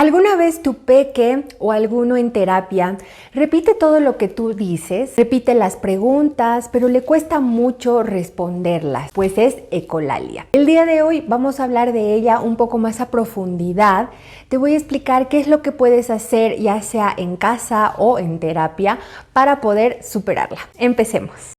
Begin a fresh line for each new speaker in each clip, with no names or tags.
¿Alguna vez tu peque o alguno en terapia repite todo lo que tú dices? Repite las preguntas, pero le cuesta mucho responderlas, pues es ecolalia. El día de hoy vamos a hablar de ella un poco más a profundidad. Te voy a explicar qué es lo que puedes hacer, ya sea en casa o en terapia, para poder superarla. Empecemos.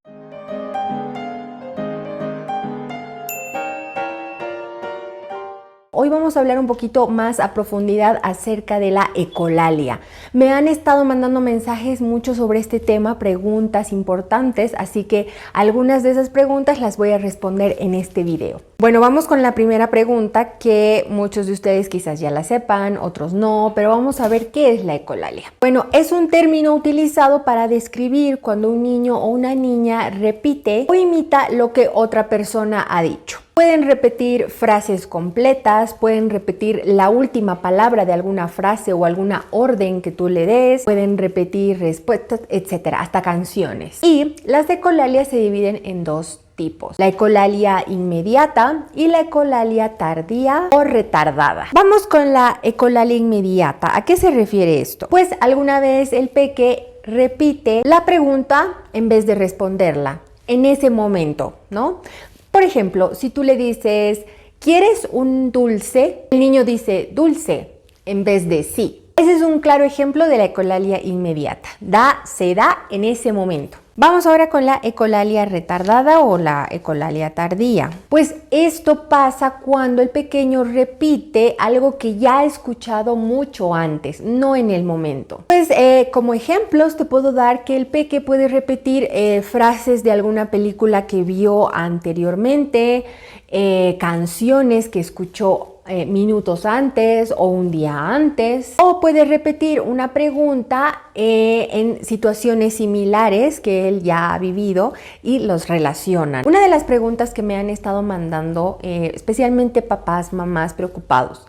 Hoy vamos a hablar un poquito más a profundidad acerca de la ecolalia. Me han estado mandando mensajes mucho sobre este tema, preguntas importantes, así que algunas de esas preguntas las voy a responder en este video. Bueno, vamos con la primera pregunta que muchos de ustedes quizás ya la sepan, otros no, pero vamos a ver qué es la ecolalia. Bueno, es un término utilizado para describir cuando un niño o una niña repite o imita lo que otra persona ha dicho. Pueden repetir frases completas, pueden repetir la última palabra de alguna frase o alguna orden que tú le des, pueden repetir respuestas, etcétera, hasta canciones. Y las ecolalias se dividen en dos tipos: la ecolalia inmediata y la ecolalia tardía o retardada. Vamos con la ecolalia inmediata. ¿A qué se refiere esto? Pues alguna vez el peque repite la pregunta en vez de responderla en ese momento, ¿no? Por ejemplo, si tú le dices, ¿quieres un dulce? El niño dice dulce en vez de sí. Ese es un claro ejemplo de la ecolalia inmediata. Se da en ese momento. Vamos ahora con la ecolalia retardada o la ecolalia tardía. Pues esto pasa cuando el pequeño repite algo que ya ha escuchado mucho antes, no en el momento. Pues como ejemplos te puedo dar que el peque puede repetir frases de alguna película que vio anteriormente, canciones que escuchó minutos antes o un día antes, o puede repetir una pregunta en situaciones similares que él ya ha vivido y los relacionan. Una de las preguntas que me han estado mandando, especialmente papás, mamás preocupados: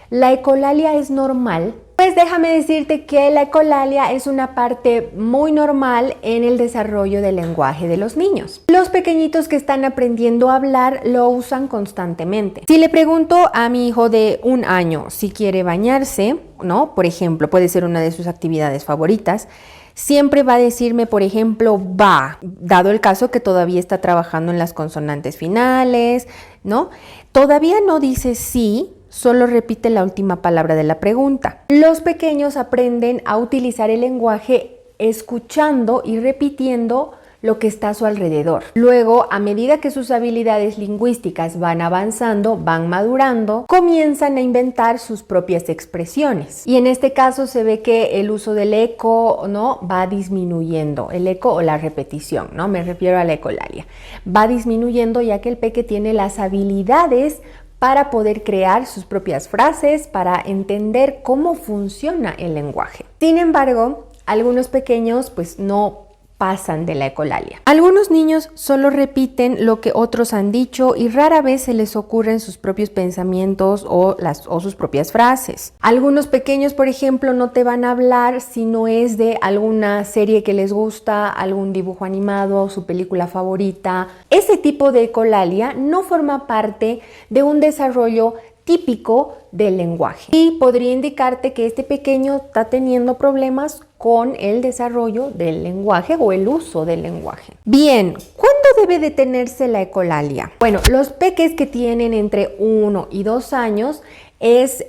¿la ecolalia es normal? Pues déjame decirte que la ecolalia es una parte muy normal en el desarrollo del lenguaje de los niños. Los pequeñitos que están aprendiendo a hablar lo usan constantemente. Si le pregunto a mi hijo de 1 año si quiere bañarse, ¿no? Por ejemplo, puede ser una de sus actividades favoritas, siempre va a decirme, por ejemplo, va, dado el caso que todavía está trabajando en las consonantes finales, ¿no? Todavía no dice sí, solo repite la última palabra de la pregunta. Los pequeños aprenden a utilizar el lenguaje escuchando y repitiendo lo que está a su alrededor. Luego, a medida que sus habilidades lingüísticas van avanzando, van madurando, comienzan a inventar sus propias expresiones. Y en este caso se ve que el uso del eco, ¿no?, va disminuyendo. El eco o la repetición, ¿no? Me refiero a la ecolalia. Va disminuyendo ya que el peque tiene las habilidades para poder crear sus propias frases, para entender cómo funciona el lenguaje. Sin embargo, algunos pequeños pues no pasan de la ecolalia. Algunos niños solo repiten lo que otros han dicho y rara vez se les ocurren sus propios pensamientos o sus propias frases. Algunos pequeños, por ejemplo, no te van a hablar si no es de alguna serie que les gusta, algún dibujo animado, su película favorita. Ese tipo de ecolalia no forma parte de un desarrollo típico del lenguaje y podría indicarte que este pequeño está teniendo problemas con el desarrollo del lenguaje o el uso del lenguaje. Bien, ¿cuándo debe detenerse la ecolalia? Bueno, los peques que tienen entre 1 y 2 años es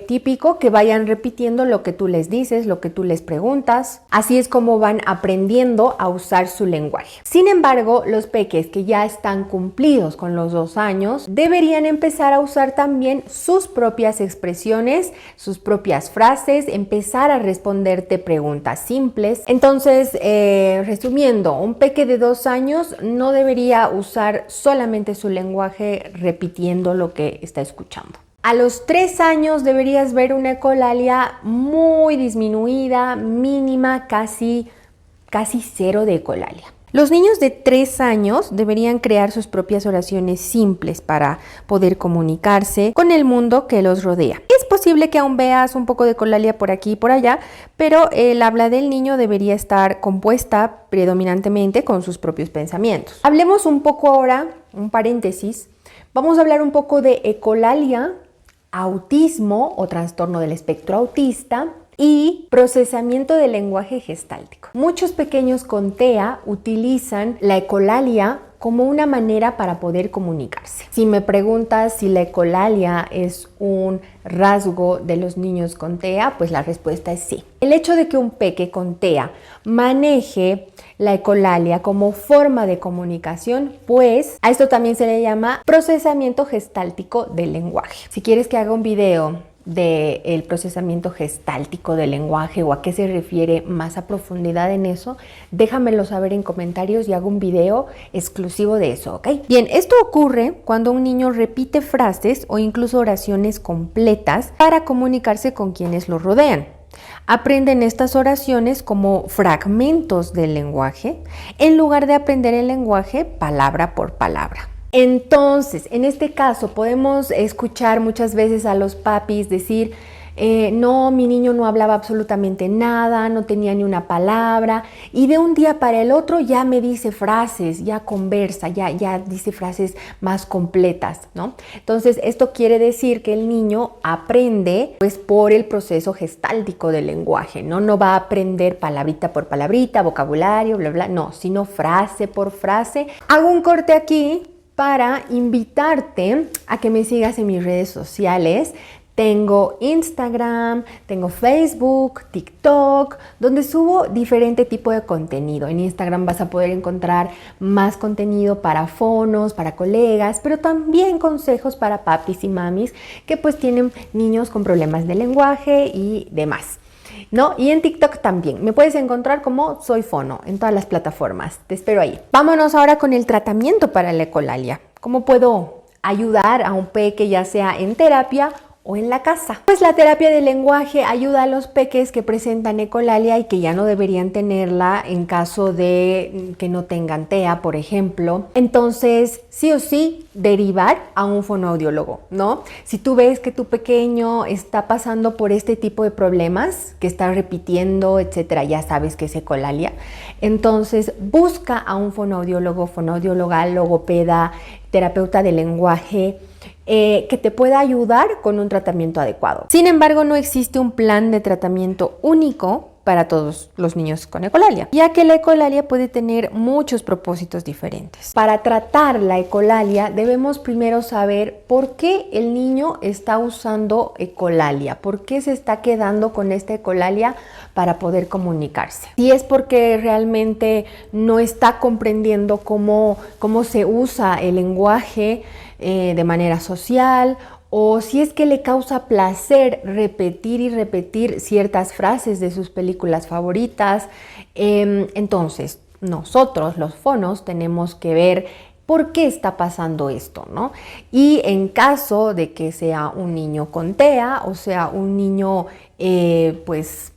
típico que vayan repitiendo lo que tú les dices, lo que tú les preguntas. Así es como van aprendiendo a usar su lenguaje. Sin embargo, los peques que ya están cumplidos con los 2 años deberían empezar a usar también sus propias expresiones, sus propias frases, empezar a responderte preguntas simples. Entonces, resumiendo, un peque de 2 años no debería usar solamente su lenguaje repitiendo lo que está escuchando. A los 3 años deberías ver una ecolalia muy disminuida, mínima, casi cero de ecolalia. Los niños de 3 años deberían crear sus propias oraciones simples para poder comunicarse con el mundo que los rodea. Es posible que aún veas un poco de ecolalia por aquí y por allá, pero el habla del niño debería estar compuesta predominantemente con sus propios pensamientos. Hablemos un poco ahora, un paréntesis, vamos a hablar un poco de ecolalia autismo o trastorno del espectro autista y procesamiento del lenguaje gestáltico. Muchos pequeños con TEA utilizan la ecolalia como una manera para poder comunicarse. Si me preguntas si la ecolalia es un rasgo de los niños con TEA, pues la respuesta es sí. El hecho de que un peque con TEA maneje la ecolalia como forma de comunicación, pues a esto también se le llama procesamiento gestáltico del lenguaje. Si quieres que haga un video del procesamiento gestáltico del lenguaje o a qué se refiere más a profundidad en eso, déjamelo saber en comentarios y hago un video exclusivo de eso, ¿ok? Bien, esto ocurre cuando un niño repite frases o incluso oraciones completas para comunicarse con quienes lo rodean. Aprenden estas oraciones como fragmentos del lenguaje en lugar de aprender el lenguaje palabra por palabra. Entonces, en este caso podemos escuchar muchas veces a los papis decir, no, mi niño no hablaba absolutamente nada, no tenía ni una palabra y de un día para el otro ya me dice frases, ya conversa, ya dice frases más completas, ¿no? Entonces, esto quiere decir que el niño aprende pues por el proceso gestáltico del lenguaje, ¿no? No va a aprender palabrita por palabrita, vocabulario, bla, bla, no, sino frase por frase. Hago un corte aquí para invitarte a que me sigas en mis redes sociales. Tengo Instagram, tengo Facebook, TikTok, donde subo diferente tipo de contenido. En Instagram vas a poder encontrar más contenido para fonos, para colegas, pero también consejos para papis y mamis que pues tienen niños con problemas de lenguaje y demás, ¿no? Y en TikTok también. Me puedes encontrar como Soy Fono en todas las plataformas. Te espero ahí. Vámonos ahora con el tratamiento para la ecolalia. ¿Cómo puedo ayudar a un peque, ya sea en terapia o en la casa? Pues la terapia del lenguaje ayuda a los peques que presentan ecolalia y que ya no deberían tenerla en caso de que no tengan TEA, por ejemplo. Entonces, sí o sí, derivar a un fonoaudiólogo, ¿no? Si tú ves que tu pequeño está pasando por este tipo de problemas, que está repitiendo, etcétera, ya sabes que es ecolalia, entonces busca a un fonoaudiólogo, fonoaudióloga, logopeda, terapeuta del lenguaje, que te pueda ayudar con un tratamiento adecuado. Sin embargo, no existe un plan de tratamiento único para todos los niños con ecolalia, ya que la ecolalia puede tener muchos propósitos diferentes. Para tratar la ecolalia debemos primero saber por qué el niño está usando ecolalia, por qué se está quedando con esta ecolalia para poder comunicarse. Si es porque realmente no está comprendiendo cómo se usa el lenguaje de manera social, o si es que le causa placer repetir y repetir ciertas frases de sus películas favoritas, entonces nosotros los fonos tenemos que ver por qué está pasando esto, ¿no? Y en caso de que sea un niño con TEA, o sea, un niño pues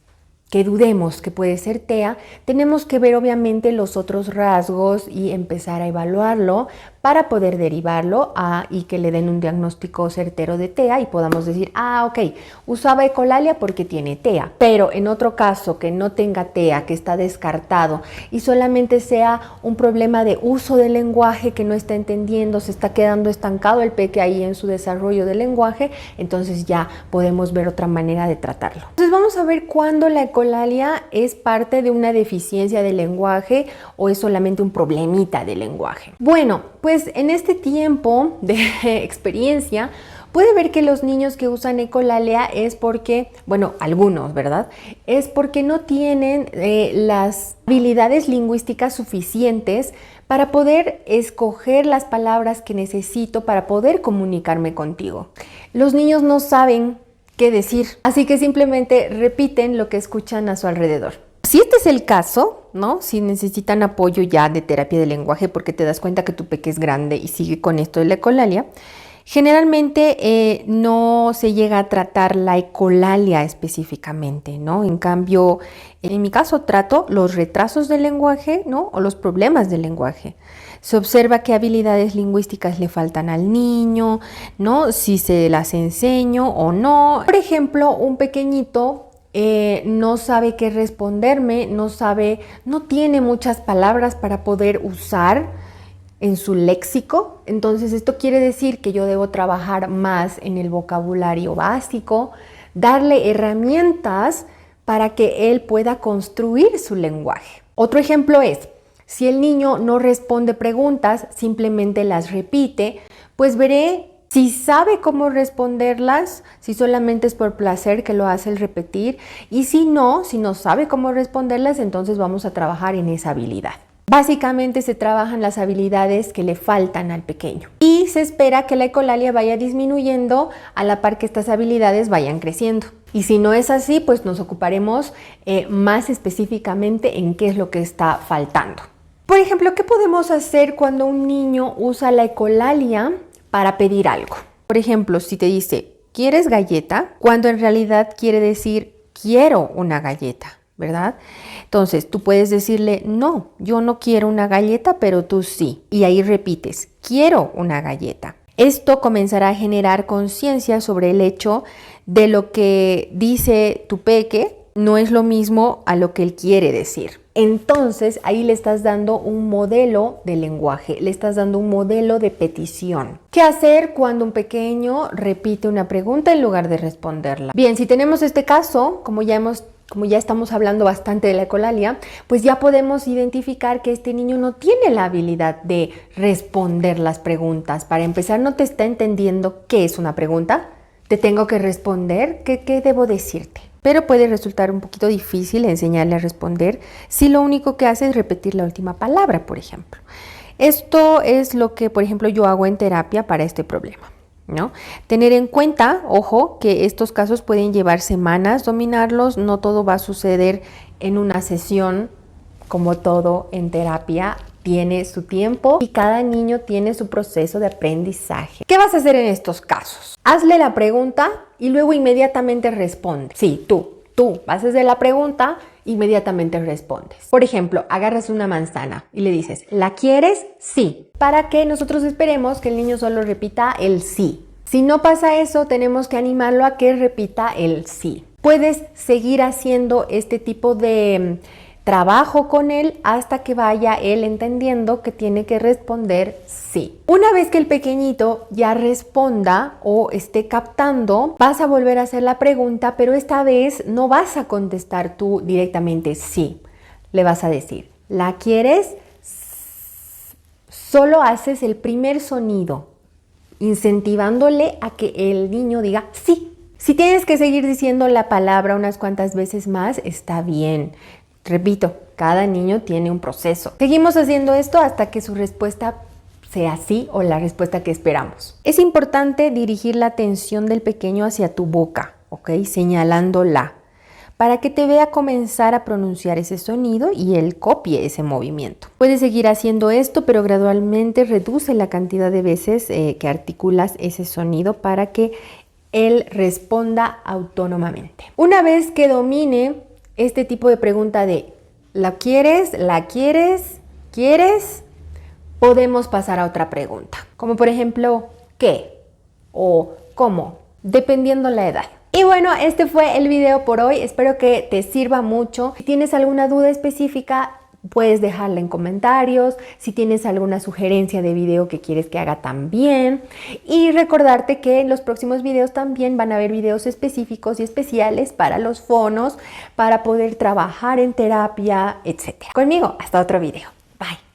que dudemos que puede ser TEA, tenemos que ver obviamente los otros rasgos y empezar a evaluarlo para poder derivarlo y que le den un diagnóstico certero de TEA y podamos decir, ok, usaba ecolalia porque tiene TEA, pero en otro caso que no tenga TEA, que está descartado y solamente sea un problema de uso del lenguaje que no está entendiendo, se está quedando estancado el peque ahí en su desarrollo del lenguaje, entonces ya podemos ver otra manera de tratarlo. Entonces vamos a ver cuándo la ecolalia es parte de una deficiencia del lenguaje o es solamente un problemita del lenguaje. Bueno, pues en este tiempo de experiencia puede ver que los niños que usan ecolalia es porque, bueno, algunos, ¿verdad? Es porque no tienen las habilidades lingüísticas suficientes para poder escoger las palabras que necesito para poder comunicarme contigo. Los niños no saben qué decir, así que simplemente repiten lo que escuchan a su alrededor. Si este es el caso, ¿no? Si necesitan apoyo ya de terapia de lenguaje porque te das cuenta que tu peque es grande y sigue con esto de la ecolalia, generalmente no se llega a tratar la ecolalia específicamente, ¿no? En cambio, en mi caso trato los retrasos del lenguaje, ¿no? O los problemas del lenguaje. Se observa qué habilidades lingüísticas le faltan al niño, ¿no? Si se las enseño o no. Por ejemplo, un pequeñito no sabe qué responderme, no tiene muchas palabras para poder usar en su léxico. Entonces esto quiere decir que yo debo trabajar más en el vocabulario básico, darle herramientas para que él pueda construir su lenguaje. Otro ejemplo es, si el niño no responde preguntas, simplemente las repite, pues veré si sabe cómo responderlas, si solamente es por placer que lo hace el repetir, y si no sabe cómo responderlas, entonces vamos a trabajar en esa habilidad. Básicamente se trabajan las habilidades que le faltan al pequeño y se espera que la ecolalia vaya disminuyendo a la par que estas habilidades vayan creciendo. Y si no es así, pues nos ocuparemos más específicamente en qué es lo que está faltando. Por ejemplo, ¿qué podemos hacer cuando un niño usa la ecolalia para pedir algo? Por ejemplo, si te dice, ¿quieres galleta? Cuando en realidad quiere decir, quiero una galleta, ¿verdad? Entonces, tú puedes decirle, no, yo no quiero una galleta, pero tú sí. Y ahí repites, quiero una galleta. Esto comenzará a generar conciencia sobre el hecho de lo que dice tu peque no es lo mismo a lo que él quiere decir. Entonces, ahí le estás dando un modelo de lenguaje, le estás dando un modelo de petición. ¿Qué hacer cuando un pequeño repite una pregunta en lugar de responderla? Bien, si tenemos este caso, como ya estamos hablando bastante de la ecolalia, pues ya podemos identificar que este niño no tiene la habilidad de responder las preguntas. Para empezar, no te está entendiendo qué es una pregunta. Te tengo que responder, ¿qué debo decirte? Pero puede resultar un poquito difícil enseñarle a responder si lo único que hace es repetir la última palabra, por ejemplo. Esto es lo que, por ejemplo, yo hago en terapia para este problema, ¿no? Tener en cuenta, ojo, que estos casos pueden llevar semanas dominarlos, no todo va a suceder en una sesión, como todo en terapia tiene su tiempo y cada niño tiene su proceso de aprendizaje. ¿Qué vas a hacer en estos casos? Hazle la pregunta y luego inmediatamente responde. Sí, tú vas a hacer la pregunta, inmediatamente respondes. Por ejemplo, agarras una manzana y le dices, ¿la quieres? Sí. Para que nosotros esperemos que el niño solo repita el sí. Si no pasa eso, tenemos que animarlo a que repita el sí. Puedes seguir haciendo este tipo de trabajo con él hasta que vaya él entendiendo que tiene que responder sí. Una vez que el pequeñito ya responda o esté captando, vas a volver a hacer la pregunta, pero esta vez no vas a contestar tú directamente sí. Le vas a decir, ¿la quieres? Solo haces el primer sonido, incentivándole a que el niño diga sí. Si tienes que seguir diciendo la palabra unas cuantas veces más, está bien. Repito, cada niño tiene un proceso. Seguimos haciendo esto hasta que su respuesta sea sí o la respuesta que esperamos. Es importante dirigir la atención del pequeño hacia tu boca, ¿ok? Señalándola, para que te vea comenzar a pronunciar ese sonido y él copie ese movimiento. Puedes seguir haciendo esto, pero gradualmente reduce la cantidad de veces que articulas ese sonido para que él responda autónomamente. Una vez que domine este tipo de pregunta de ¿la quieres? ¿La quieres? ¿Quieres? Podemos pasar a otra pregunta, como por ejemplo ¿qué? O ¿cómo? Dependiendo la edad. Y bueno, este fue el video por hoy. Espero que te sirva mucho. Si tienes alguna duda específica, puedes dejarla en comentarios. Si tienes alguna sugerencia de video que quieres que haga también. Y recordarte que en los próximos videos también van a haber videos específicos y especiales para los fonos, para poder trabajar en terapia, etc. Conmigo, hasta otro video. Bye.